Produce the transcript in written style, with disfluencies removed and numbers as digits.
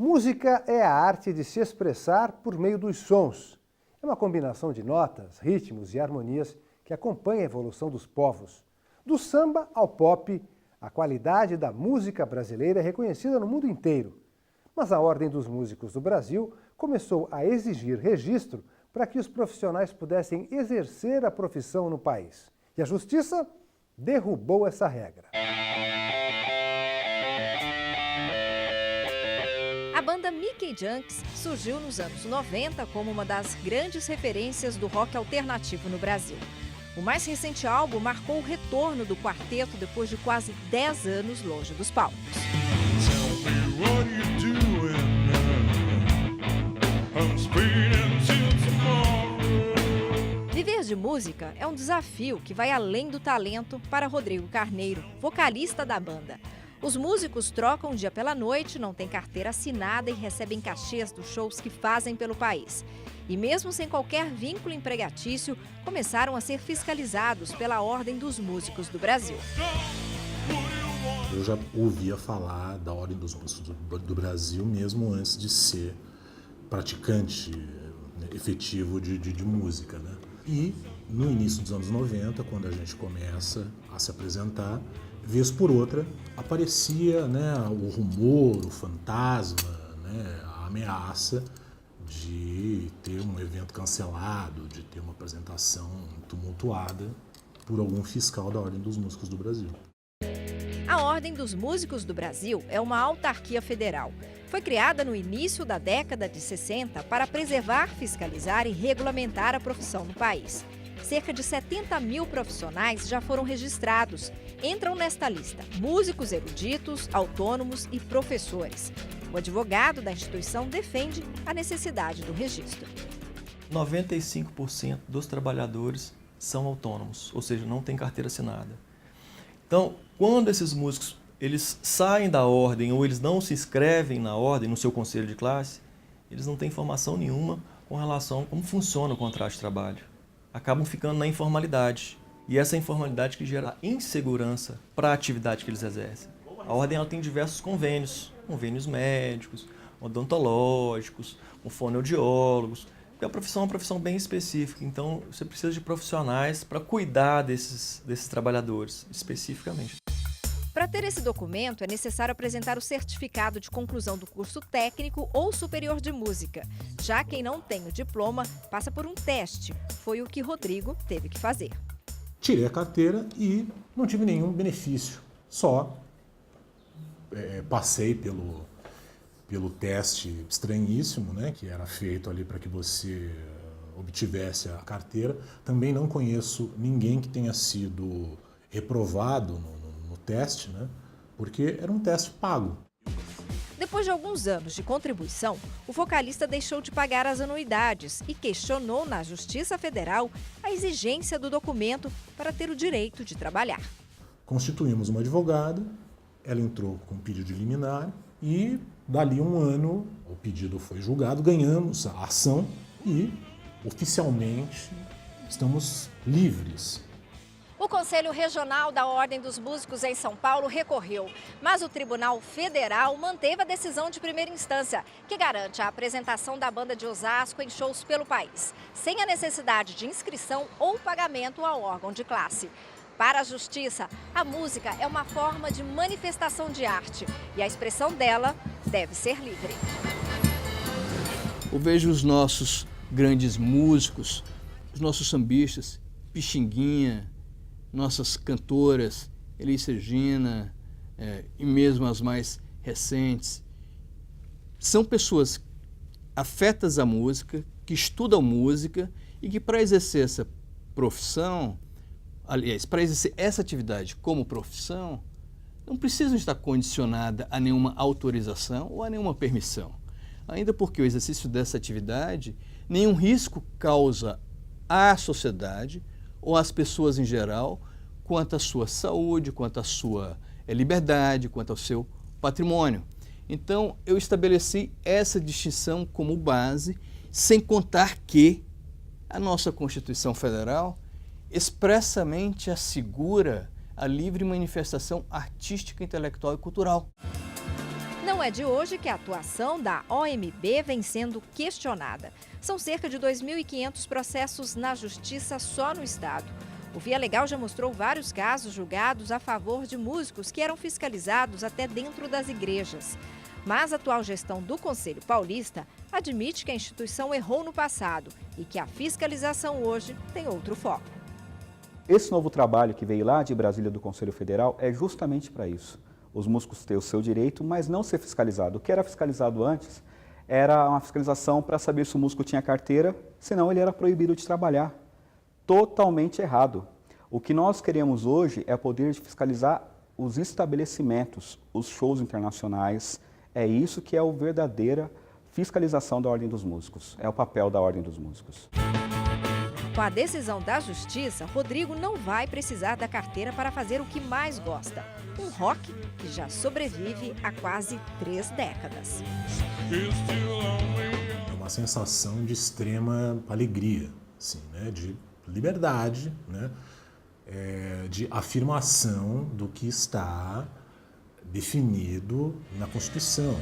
Música é a arte de se expressar por meio dos sons. É uma combinação de notas, ritmos e harmonias que acompanha a evolução dos povos. Do samba ao pop, a qualidade da música brasileira é reconhecida no mundo inteiro. Mas a Ordem dos Músicos do Brasil começou a exigir registro para que os profissionais pudessem exercer a profissão no país. E a Justiça derrubou essa regra. A banda Mickey Junks surgiu nos anos 90 como uma das grandes referências do rock alternativo no Brasil. O mais recente álbum marcou o retorno do quarteto depois de quase 10 anos longe dos palcos. Viver de música é um desafio que vai além do talento para Rodrigo Carneiro, vocalista da banda. Os músicos trocam dia pela noite, não têm carteira assinada e recebem cachês dos shows que fazem pelo país. E mesmo sem qualquer vínculo empregatício, começaram a ser fiscalizados pela Ordem dos Músicos do Brasil. Eu já ouvia falar da Ordem dos Músicos do Brasil mesmo antes de ser praticante efetivo de música, né? E no início dos anos 90, quando a gente começa a se apresentar, vez por outra, aparecia, né, o rumor, o fantasma, né, a ameaça de ter um evento cancelado, de ter uma apresentação tumultuada por algum fiscal da Ordem dos Músicos do Brasil. A Ordem dos Músicos do Brasil é uma autarquia federal. Foi criada no início da década de 60 para preservar, fiscalizar e regulamentar a profissão no país. Cerca de 70 mil profissionais já foram registrados. Entram nesta lista músicos eruditos, autônomos e professores. O advogado da instituição defende a necessidade do registro. 95% dos trabalhadores são autônomos, ou seja, não têm carteira assinada. Então, quando esses músicos eles saem da ordem ou eles não se inscrevem na ordem, no seu conselho de classe, eles não têm informação nenhuma com relação a como funciona o contrato de trabalho. Acabam ficando na informalidade. E essa informalidade que gera insegurança para a atividade que eles exercem. A ordem ela tem diversos convênios médicos, odontológicos, com fonoaudiólogos. Porque a profissão é uma profissão bem específica, então você precisa de profissionais para cuidar desses trabalhadores, especificamente. Para ter esse documento, é necessário apresentar o certificado de conclusão do curso técnico ou superior de música. Já quem não tem o diploma, passa por um teste. Foi o que Rodrigo teve que fazer. Tirei a carteira e não tive nenhum benefício. Só passei pelo teste estranhíssimo, né, que era feito ali para que você obtivesse a carteira. Também não conheço ninguém que tenha sido reprovado no teste, né, porque era um teste pago. Depois de alguns anos de contribuição, o vocalista deixou de pagar as anuidades e questionou na Justiça Federal a exigência do documento para ter o direito de trabalhar. Constituímos uma advogada, ela entrou com pedido de liminar e, dali um ano, o pedido foi julgado, ganhamos a ação e, oficialmente, estamos livres. O Conselho Regional da Ordem dos Músicos em São Paulo recorreu, mas o Tribunal Federal manteve a decisão de primeira instância, que garante a apresentação da banda de Osasco em shows pelo país, sem a necessidade de inscrição ou pagamento ao órgão de classe. Para a Justiça, a música é uma forma de manifestação de arte e a expressão dela deve ser livre. Eu vejo os nossos grandes músicos, os nossos sambistas, Pixinguinha, nossas cantoras, Elis Regina, e mesmo as mais recentes, são pessoas afetas à música, que estudam música e que para exercer essa profissão, aliás, para exercer essa atividade como profissão, não precisam estar condicionada a nenhuma autorização ou a nenhuma permissão. Ainda porque o exercício dessa atividade, nenhum risco causa à sociedade ou às pessoas em geral, quanto à sua saúde, quanto à sua liberdade, quanto ao seu patrimônio. Então, eu estabeleci essa distinção como base, sem contar que a nossa Constituição Federal expressamente assegura a livre manifestação artística, intelectual e cultural. Não é de hoje que a atuação da OMB vem sendo questionada. São cerca de 2.500 processos na justiça só no estado. O Via Legal já mostrou vários casos julgados a favor de músicos que eram fiscalizados até dentro das igrejas. Mas a atual gestão do Conselho Paulista admite que a instituição errou no passado e que a fiscalização hoje tem outro foco. Esse novo trabalho que veio lá de Brasília do Conselho Federal é justamente para isso. Os músicos têm o seu direito, mas não ser fiscalizado. O que era fiscalizado antes era uma fiscalização para saber se o músico tinha carteira, senão ele era proibido de trabalhar. Totalmente errado. O que nós queremos hoje é poder fiscalizar os estabelecimentos, os shows internacionais. É isso que é a verdadeira fiscalização da Ordem dos Músicos. É o papel da Ordem dos Músicos. Com a decisão da Justiça, Rodrigo não vai precisar da carteira para fazer o que mais gosta. Um rock que já sobrevive há quase 3 décadas. É uma sensação de extrema alegria, assim, né? De liberdade, né? De afirmação do que está definido na Constituição.